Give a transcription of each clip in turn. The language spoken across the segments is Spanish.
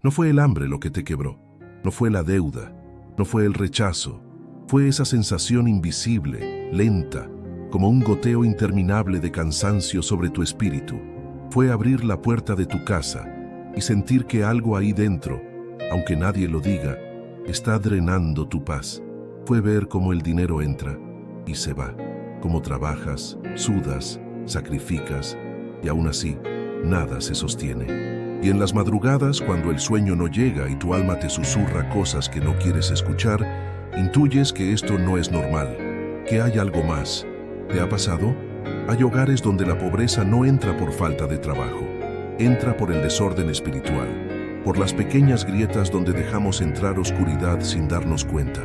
No fue el hambre lo que te quebró, no fue la deuda, no fue el rechazo, fue esa sensación invisible, lenta, como un goteo interminable de cansancio sobre tu espíritu. Fue abrir la puerta de tu casa y sentir que algo ahí dentro, aunque nadie lo diga, está drenando tu paz. Fue ver cómo el dinero entra y se va, cómo trabajas, sudas, sacrificas y aún así nada se sostiene. Y en las madrugadas, cuando el sueño no llega y tu alma te susurra cosas que no quieres escuchar, intuyes que esto no es normal, que hay algo más. ¿Te ha pasado? Hay hogares donde la pobreza no entra por falta de trabajo, entra por el desorden espiritual, por las pequeñas grietas donde dejamos entrar oscuridad sin darnos cuenta,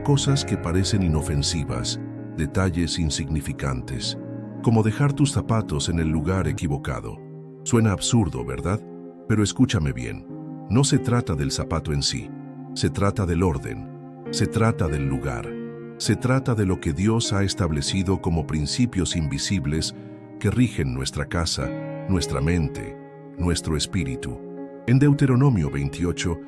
cosas que parecen inofensivas, detalles insignificantes, como dejar tus zapatos en el lugar equivocado. Suena absurdo, ¿verdad? Pero escúchame bien, no se trata del zapato en sí, se trata del orden, se trata del lugar, se trata de lo que Dios ha establecido como principios invisibles que rigen nuestra casa, nuestra mente, nuestro espíritu. En Deuteronomio 28,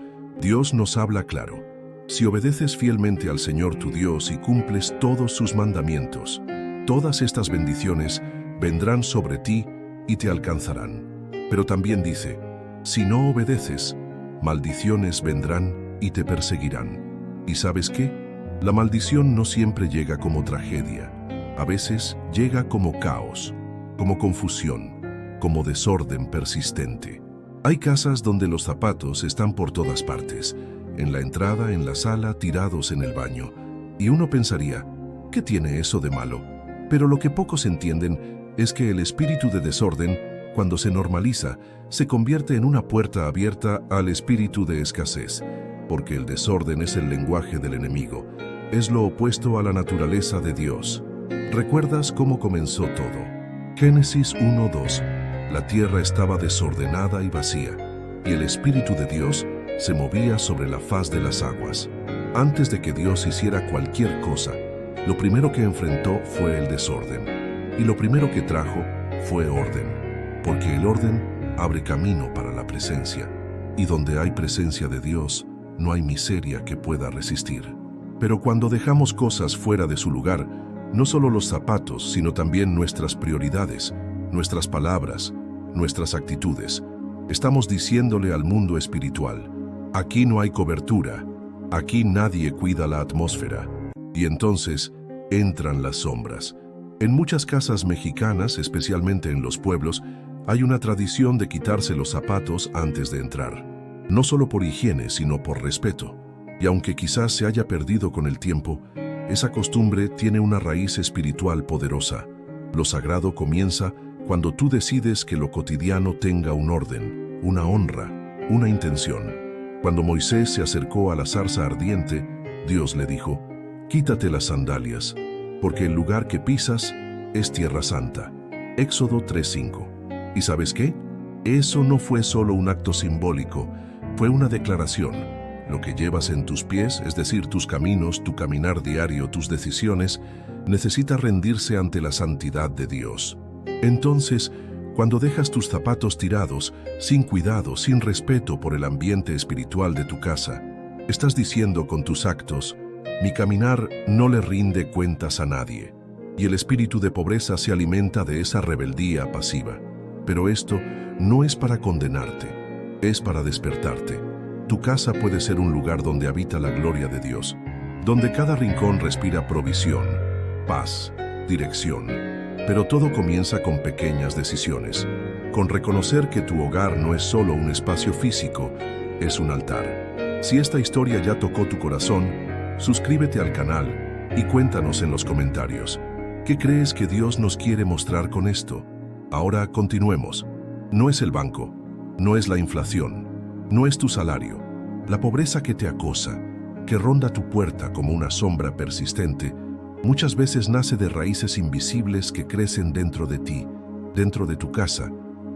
Dios nos habla claro: si obedeces fielmente al Señor tu Dios y cumples todos sus mandamientos, todas estas bendiciones vendrán sobre ti y te alcanzarán. Pero también dice: si no obedeces, maldiciones vendrán y te perseguirán. ¿Y sabes qué? La maldición no siempre llega como tragedia. A veces llega como caos, como confusión, como desorden persistente. Hay casas donde los zapatos están por todas partes, en la entrada, en la sala, tirados en el baño. Y uno pensaría, ¿qué tiene eso de malo? Pero lo que pocos entienden es que el espíritu de desorden, cuando se normaliza, se convierte en una puerta abierta al espíritu de escasez, porque el desorden es el lenguaje del enemigo, es lo opuesto a la naturaleza de Dios. ¿Recuerdas cómo comenzó todo? Génesis 1:2. La tierra estaba desordenada y vacía, y el Espíritu de Dios se movía sobre la faz de las aguas. Antes de que Dios hiciera cualquier cosa, lo primero que enfrentó fue el desorden, y lo primero que trajo fue orden, porque el orden abre camino para la presencia, y donde hay presencia de Dios, no hay miseria que pueda resistir. Pero cuando dejamos cosas fuera de su lugar, no solo los zapatos, sino también nuestras prioridades, nuestras palabras, nuestras actitudes, estamos diciéndole al mundo espiritual: aquí no hay cobertura, aquí nadie cuida la atmósfera. Y entonces entran las sombras. En muchas casas mexicanas, especialmente en los pueblos, hay una tradición de quitarse los zapatos antes de entrar. No solo por higiene, sino por respeto. Y aunque quizás se haya perdido con el tiempo, esa costumbre tiene una raíz espiritual poderosa. Lo sagrado comienza cuando tú decides que lo cotidiano tenga un orden, una honra, una intención. Cuando Moisés se acercó a la zarza ardiente, Dios le dijo: quítate las sandalias, porque el lugar que pisas es tierra santa. Éxodo 3:5. ¿Y sabes qué? Eso no fue solo un acto simbólico, fue una declaración. Lo que llevas en tus pies, es decir, tus caminos, tu caminar diario, tus decisiones, necesita rendirse ante la santidad de Dios. Entonces, cuando dejas tus zapatos tirados, sin cuidado, sin respeto por el ambiente espiritual de tu casa, estás diciendo con tus actos: mi caminar no le rinde cuentas a nadie. Y el espíritu de pobreza se alimenta de esa rebeldía pasiva. Pero esto no es para condenarte, es para despertarte. Tu casa puede ser un lugar donde habita la gloria de Dios, donde cada rincón respira provisión, paz, dirección. Pero todo comienza con pequeñas decisiones, con reconocer que tu hogar no es solo un espacio físico, es un altar. Si esta historia ya tocó tu corazón, suscríbete al canal y cuéntanos en los comentarios: ¿qué crees que Dios nos quiere mostrar con esto? Ahora continuemos. No es el banco, no es la inflación, no es tu salario. La pobreza que te acosa, que ronda tu puerta como una sombra persistente, muchas veces nace de raíces invisibles que crecen dentro de ti, dentro de tu casa,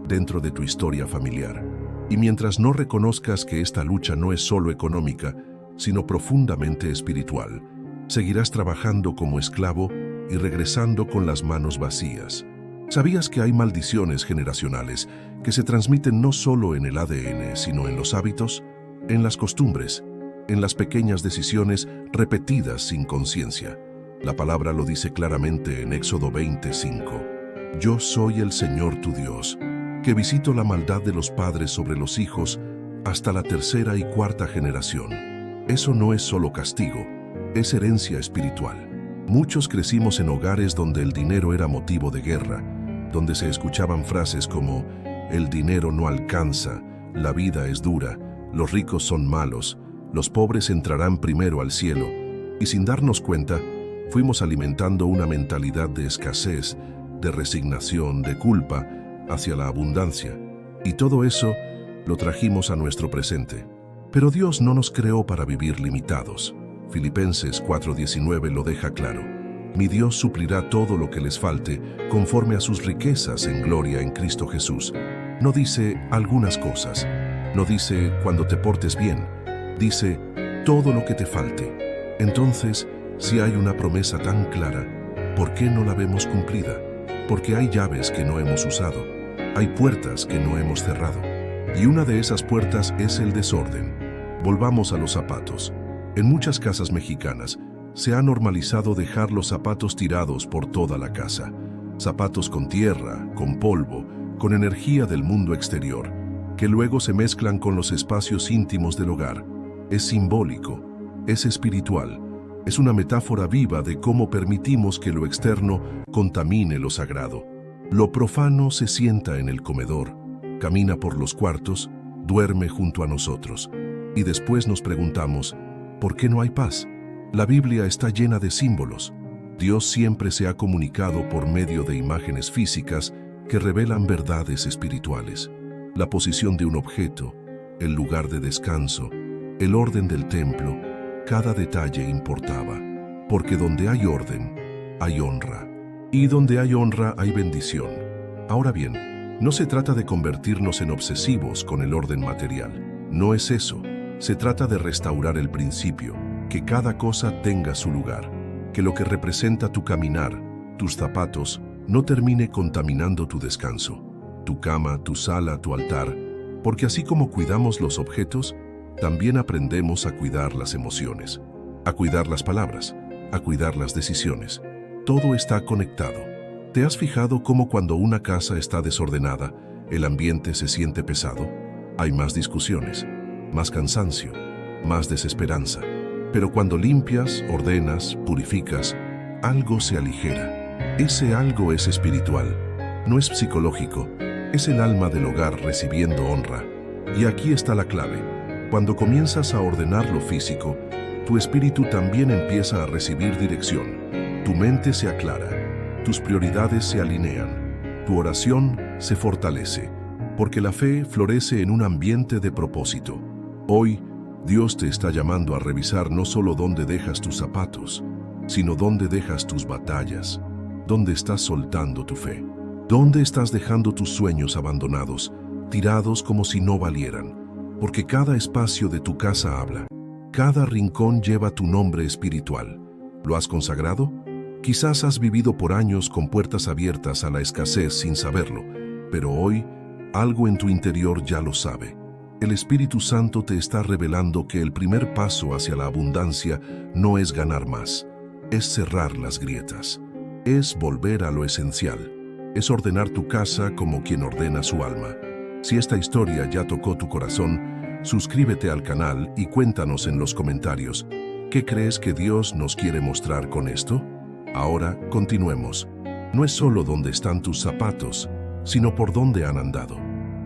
dentro de tu historia familiar. Y mientras no reconozcas que esta lucha no es solo económica, sino profundamente espiritual, seguirás trabajando como esclavo y regresando con las manos vacías. ¿Sabías que hay maldiciones generacionales que se transmiten no solo en el ADN, sino en los hábitos, en las costumbres, en las pequeñas decisiones repetidas sin conciencia. La palabra lo dice claramente en Éxodo 25. Yo soy el Señor tu Dios, que visito la maldad de los padres sobre los hijos hasta la tercera y cuarta generación. Eso no es solo castigo, es herencia espiritual. Muchos crecimos en hogares donde el dinero era motivo de guerra, donde se escuchaban frases como el dinero no alcanza, la vida es dura, los ricos son malos, los pobres entrarán primero al cielo, y sin darnos cuenta, fuimos alimentando una mentalidad de escasez, de resignación, de culpa hacia la abundancia, y todo eso lo trajimos a nuestro presente. Pero Dios no nos creó para vivir limitados. Filipenses 4:19 lo deja claro. Mi Dios suplirá todo lo que les falte conforme a sus riquezas en gloria en Cristo Jesús. No dice algunas cosas, no dice cuando te portes bien, dice todo lo que te falte. Entonces, si hay una promesa tan clara, ¿por qué no la vemos cumplida? Porque hay llaves que no hemos usado, hay puertas que no hemos cerrado. Y una de esas puertas es el desorden. Volvamos a los zapatos. En muchas casas mexicanas se ha normalizado dejar los zapatos tirados por toda la casa. Zapatos con tierra, con polvo, con energía del mundo exterior, que luego se mezclan con los espacios íntimos del hogar. Es simbólico, es espiritual, es una metáfora viva de cómo permitimos que lo externo contamine lo sagrado. Lo profano se sienta en el comedor, camina por los cuartos, duerme junto a nosotros. Y después nos preguntamos, ¿por qué no hay paz? La Biblia está llena de símbolos. Dios siempre se ha comunicado por medio de imágenes físicas que revelan verdades espirituales. La posición de un objeto, el lugar de descanso, el orden del templo, cada detalle importaba. Porque donde hay orden, hay honra. Y donde hay honra, hay bendición. Ahora bien, no se trata de convertirnos en obsesivos con el orden material. No es eso. Se trata de restaurar el principio, que cada cosa tenga su lugar, que lo que representa tu caminar, tus zapatos, no termine contaminando tu descanso, tu cama, tu sala, tu altar, porque así como cuidamos los objetos, también aprendemos a cuidar las emociones, a cuidar las palabras, a cuidar las decisiones. Todo está conectado. ¿Te has fijado cómo cuando una casa está desordenada, el ambiente se siente pesado? Hay más discusiones, más cansancio, más desesperanza. Pero cuando limpias, ordenas, purificas, algo se aligera. Ese algo es espiritual, no es psicológico, es el alma del hogar recibiendo honra. Y aquí está la clave. Cuando comienzas a ordenar lo físico, tu espíritu también empieza a recibir dirección. Tu mente se aclara, tus prioridades se alinean, tu oración se fortalece, porque la fe florece en un ambiente de propósito. Hoy, Dios te está llamando a revisar no solo dónde dejas tus zapatos, sino dónde dejas tus batallas, dónde estás soltando tu fe, dónde estás dejando tus sueños abandonados, tirados como si no valieran, porque cada espacio de tu casa habla, cada rincón lleva tu nombre espiritual. ¿Lo has consagrado? Quizás has vivido por años con puertas abiertas a la escasez sin saberlo, pero hoy algo en tu interior ya lo sabe. El Espíritu Santo te está revelando que el primer paso hacia la abundancia no es ganar más, es cerrar las grietas, es volver a lo esencial, es ordenar tu casa como quien ordena su alma. Si esta historia ya tocó tu corazón, suscríbete al canal y cuéntanos en los comentarios, ¿qué crees que Dios nos quiere mostrar con esto? Ahora, continuemos. No es solo dónde están tus zapatos, sino por dónde han andado.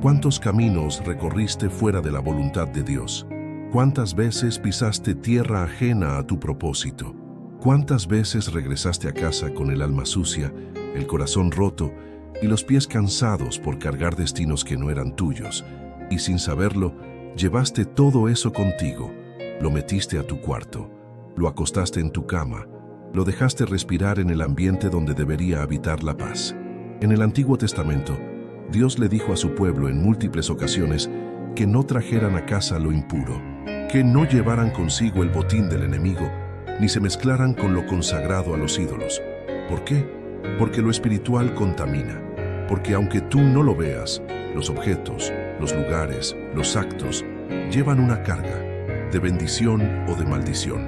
¿Cuántos caminos recorriste fuera de la voluntad de Dios? ¿Cuántas veces pisaste tierra ajena a tu propósito? ¿Cuántas veces regresaste a casa con el alma sucia, el corazón roto y los pies cansados por cargar destinos que no eran tuyos? Y sin saberlo, llevaste todo eso contigo, lo metiste a tu cuarto, lo acostaste en tu cama, lo dejaste respirar en el ambiente donde debería habitar la paz. En el Antiguo Testamento, Dios le dijo a su pueblo en múltiples ocasiones que no trajeran a casa lo impuro, que no llevaran consigo el botín del enemigo, ni se mezclaran con lo consagrado a los ídolos. ¿Por qué? Porque lo espiritual contamina. Porque aunque tú no lo veas, los objetos, los lugares, los actos, llevan una carga de bendición o de maldición.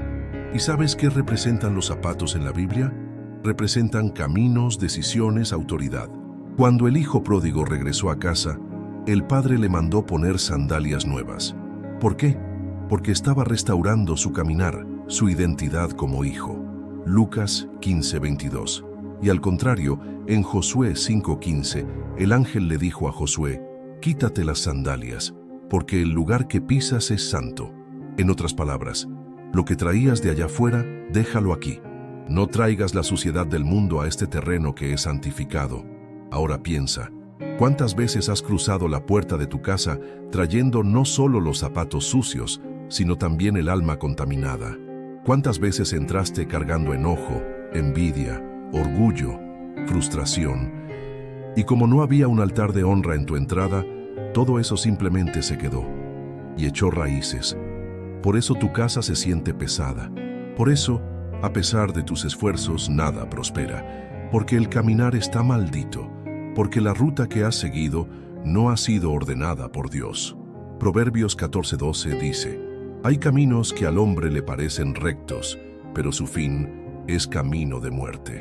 ¿Y sabes qué representan los zapatos en la Biblia? Representan caminos, decisiones, autoridad. Cuando el hijo pródigo regresó a casa, el padre le mandó poner sandalias nuevas. ¿Por qué? Porque estaba restaurando su caminar, su identidad como hijo. Lucas 15:22. Y al contrario, en Josué 5:15, el ángel le dijo a Josué: quítate las sandalias, porque el lugar que pisas es santo. En otras palabras, lo que traías de allá afuera, déjalo aquí. No traigas la suciedad del mundo a este terreno que es santificado. Ahora piensa, ¿cuántas veces has cruzado la puerta de tu casa trayendo no solo los zapatos sucios, sino también el alma contaminada? ¿Cuántas veces entraste cargando enojo, envidia, orgullo, frustración? Y como no había un altar de honra en tu entrada, todo eso simplemente se quedó y echó raíces. Por eso tu casa se siente pesada. Por eso, a pesar de tus esfuerzos, nada prospera. Porque el caminar está maldito. Porque la ruta que has seguido no ha sido ordenada por Dios. Proverbios 14:12 dice: hay caminos que al hombre le parecen rectos, pero su fin es camino de muerte.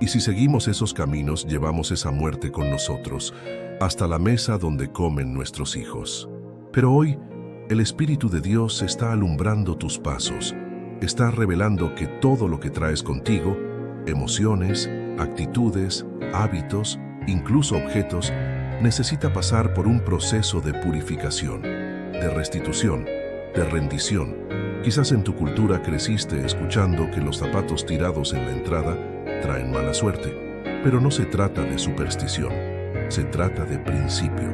Y si seguimos esos caminos, llevamos esa muerte con nosotros, hasta la mesa donde comen nuestros hijos. Pero hoy, el Espíritu de Dios está alumbrando tus pasos, está revelando que todo lo que traes contigo, emociones, actitudes, hábitos, incluso objetos, necesita pasar por un proceso de purificación, de restitución, de rendición. Quizás en tu cultura creciste escuchando que los zapatos tirados en la entrada traen mala suerte, pero no se trata de superstición, se trata de principio.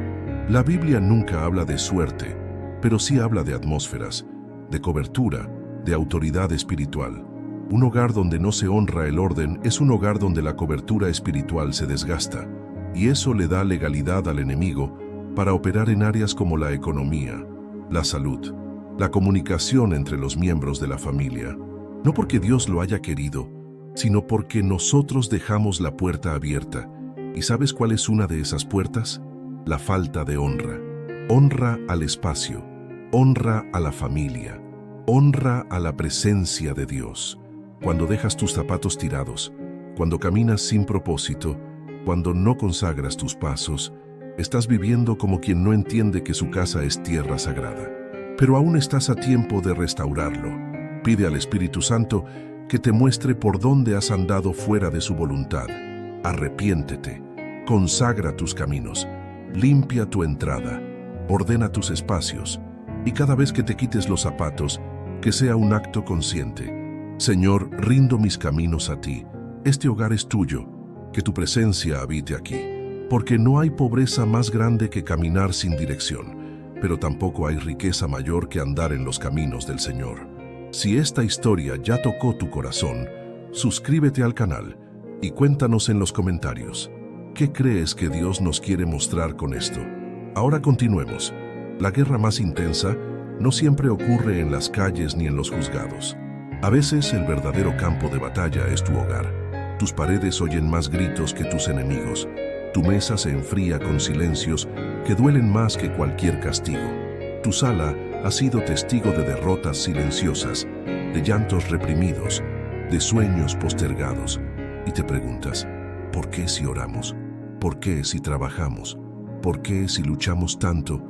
La Biblia nunca habla de suerte, pero sí habla de atmósferas, de cobertura, de autoridad espiritual. Un hogar donde no se honra el orden es un hogar donde la cobertura espiritual se desgasta, y eso le da legalidad al enemigo para operar en áreas como la economía, la salud, la comunicación entre los miembros de la familia. No porque Dios lo haya querido, sino porque nosotros dejamos la puerta abierta. ¿Y sabes cuál es una de esas puertas? La falta de honra. Honra al espacio, honra a la familia, honra a la presencia de Dios. Cuando dejas tus zapatos tirados, cuando caminas sin propósito, cuando no consagras tus pasos, estás viviendo como quien no entiende que su casa es tierra sagrada. Pero aún estás a tiempo de restaurarlo. Pide al Espíritu Santo que te muestre por dónde has andado fuera de su voluntad. Arrepiéntete, consagra tus caminos, limpia tu entrada, ordena tus espacios, y cada vez que te quites los zapatos, que sea un acto consciente. Señor, rindo mis caminos a ti. Este hogar es tuyo, que tu presencia habite aquí. Porque no hay pobreza más grande que caminar sin dirección, pero tampoco hay riqueza mayor que andar en los caminos del Señor. Si esta historia ya tocó tu corazón, suscríbete al canal y cuéntanos en los comentarios. ¿Qué crees que Dios nos quiere mostrar con esto? Ahora continuemos. La guerra más intensa no siempre ocurre en las calles ni en los juzgados. A veces el verdadero campo de batalla es tu hogar. Tus paredes oyen más gritos que tus enemigos. Tu mesa se enfría con silencios que duelen más que cualquier castigo. Tu sala ha sido testigo de derrotas silenciosas, de llantos reprimidos, de sueños postergados. Y te preguntas, ¿por qué si oramos? ¿Por qué si trabajamos? ¿Por qué si luchamos tanto,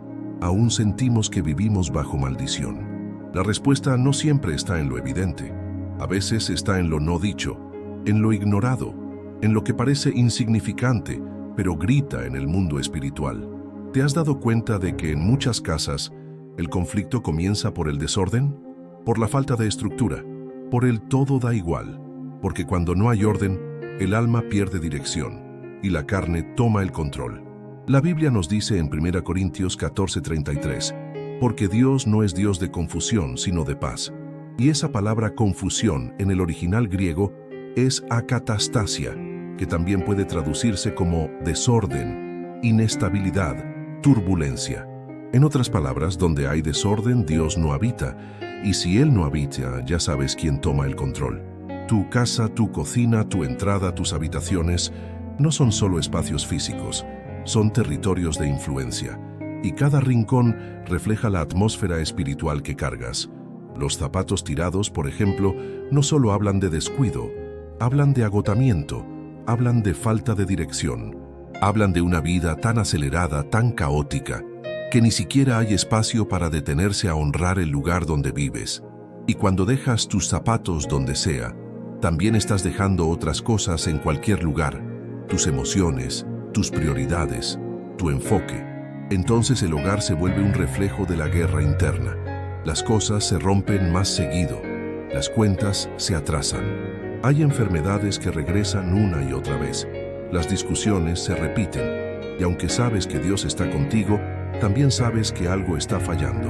aún sentimos que vivimos bajo maldición? La respuesta no siempre está en lo evidente. A veces está en lo no dicho, en lo ignorado, en lo que parece insignificante, pero grita en el mundo espiritual. ¿Te has dado cuenta de que en muchas casas el conflicto comienza por el desorden? Por la falta de estructura, por el todo da igual, porque cuando no hay orden, el alma pierde dirección y la carne toma el control. La Biblia nos dice en 1 Corintios 14:33, porque Dios no es Dios de confusión, sino de paz. Y esa palabra confusión en el original griego es akatastasia, que también puede traducirse como desorden, inestabilidad, turbulencia. En otras palabras, donde hay desorden, Dios no habita, y si Él no habita, ya sabes quién toma el control. Tu casa, tu cocina, tu entrada, tus habitaciones, no son solo espacios físicos, son territorios de influencia, y cada rincón refleja la atmósfera espiritual que cargas. Los zapatos tirados, por ejemplo, no solo hablan de descuido, hablan de agotamiento, hablan de falta de dirección, hablan de una vida tan acelerada, tan caótica, que ni siquiera hay espacio para detenerse a honrar el lugar donde vives. Y cuando dejas tus zapatos donde sea, también estás dejando otras cosas en cualquier lugar, tus emociones, tus prioridades, tu enfoque. Entonces el hogar se vuelve un reflejo de la guerra interna. Las cosas se rompen más seguido, las cuentas se atrasan. Hay enfermedades que regresan una y otra vez. Las discusiones se repiten, y aunque sabes que Dios está contigo, también sabes que algo está fallando,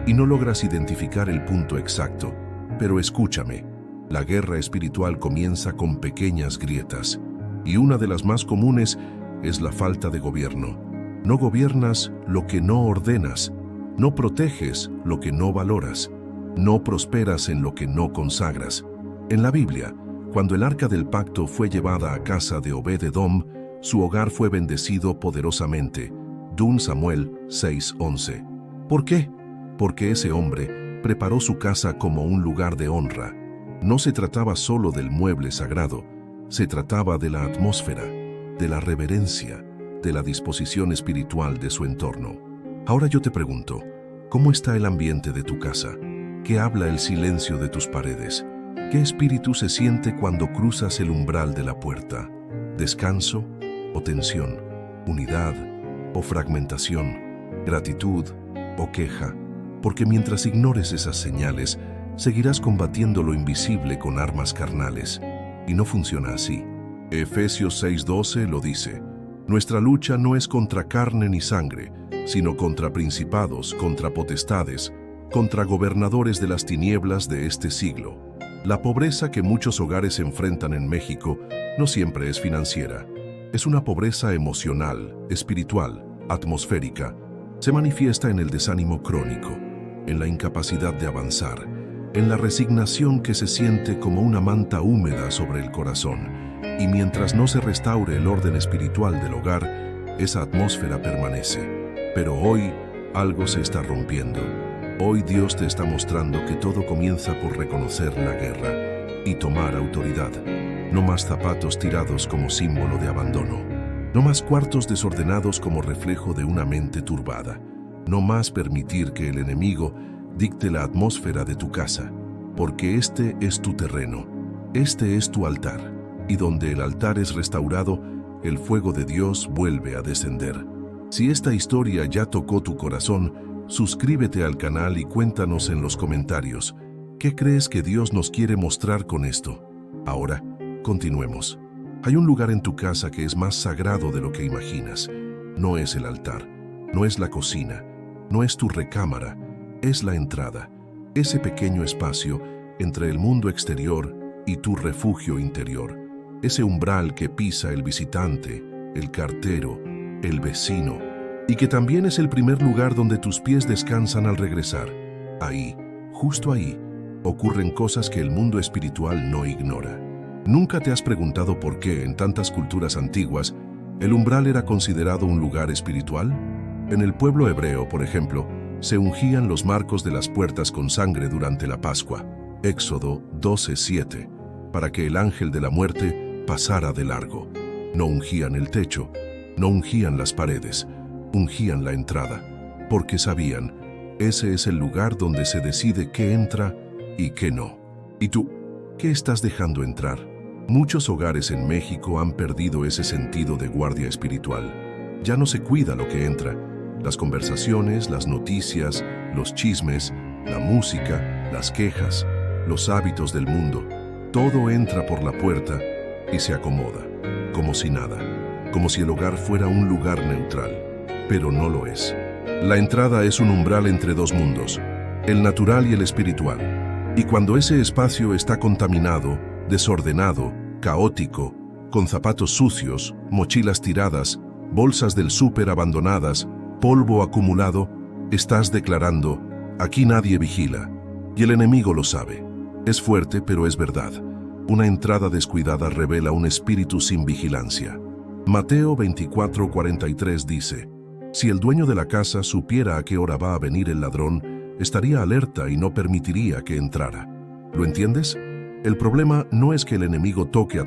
y no logras identificar el punto exacto. Pero escúchame, la guerra espiritual comienza con pequeñas grietas, y una de las más comunes es la falta de gobierno. No gobiernas lo que no ordenas, no proteges lo que no valoras, no prosperas en lo que no consagras. En la Biblia, cuando el arca del pacto fue llevada a casa de Obed-Edom, su hogar fue bendecido poderosamente. 2 Samuel 6:11. ¿Por qué? Porque ese hombre preparó su casa como un lugar de honra. No se trataba solo del mueble sagrado, se trataba de la atmósfera, de la reverencia, de la disposición espiritual de su entorno. Ahora yo te pregunto, ¿cómo está el ambiente de tu casa? ¿Qué habla el silencio de tus paredes? ¿Qué espíritu se siente cuando cruzas el umbral de la puerta? ¿Descanso o tensión? ¿Unidad o fragmentación? ¿Gratitud o queja? Porque mientras ignores esas señales, seguirás combatiendo lo invisible con armas carnales. Y no funciona así. Efesios 6:12 lo dice: nuestra lucha no es contra carne ni sangre, sino contra principados, contra potestades, contra gobernadores de las tinieblas de este siglo. La pobreza que muchos hogares enfrentan en México no siempre es financiera. Es una pobreza emocional, espiritual, atmosférica. Se manifiesta en el desánimo crónico, en la incapacidad de avanzar, en la resignación que se siente como una manta húmeda sobre el corazón. Y mientras no se restaure el orden espiritual del hogar, esa atmósfera permanece. Pero hoy algo se está rompiendo. Hoy Dios te está mostrando que todo comienza por reconocer la guerra y tomar autoridad. No más zapatos tirados como símbolo de abandono. No más cuartos desordenados como reflejo de una mente turbada. No más permitir que el enemigo dicte la atmósfera de tu casa, porque este es tu terreno, este es tu altar, y donde el altar es restaurado, el fuego de Dios vuelve a descender. Si esta historia ya tocó tu corazón, suscríbete al canal y cuéntanos en los comentarios, ¿qué crees que Dios nos quiere mostrar con esto? Ahora, continuemos. Hay un lugar en tu casa que es más sagrado de lo que imaginas. No es el altar, no es la cocina, no es tu recámara, es la entrada, ese pequeño espacio entre el mundo exterior y tu refugio interior, ese umbral que pisa el visitante, el cartero, el vecino, y que también es el primer lugar donde tus pies descansan al regresar. Ahí, justo ahí, ocurren cosas que el mundo espiritual no ignora. ¿Nunca te has preguntado por qué en tantas culturas antiguas el umbral era considerado un lugar espiritual? En el pueblo hebreo, por ejemplo, se ungían los marcos de las puertas con sangre durante la Pascua, Éxodo 12:7, para que el ángel de la muerte pasara de largo. No ungían el techo, no ungían las paredes, ungían la entrada, porque sabían, ese es el lugar donde se decide qué entra y qué no. ¿Y tú, qué estás dejando entrar? Muchos hogares en México han perdido ese sentido de guardia espiritual. Ya no se cuida lo que entra. Las conversaciones, las noticias, los chismes, la música, las quejas, los hábitos del mundo, todo entra por la puerta y se acomoda, como si nada, como si el hogar fuera un lugar neutral, pero no lo es. La entrada es un umbral entre dos mundos, el natural y el espiritual, y cuando ese espacio está contaminado, desordenado, caótico, con zapatos sucios, mochilas tiradas, bolsas del súper abandonadas, polvo acumulado, estás declarando, aquí nadie vigila, y el enemigo lo sabe. Es fuerte, pero es verdad. Una entrada descuidada revela un espíritu sin vigilancia. Mateo 24:43 dice: Si el dueño de la casa supiera a qué hora va a venir el ladrón, estaría alerta y no permitiría que entrara. ¿Lo entiendes? El problema no es que el enemigo toque a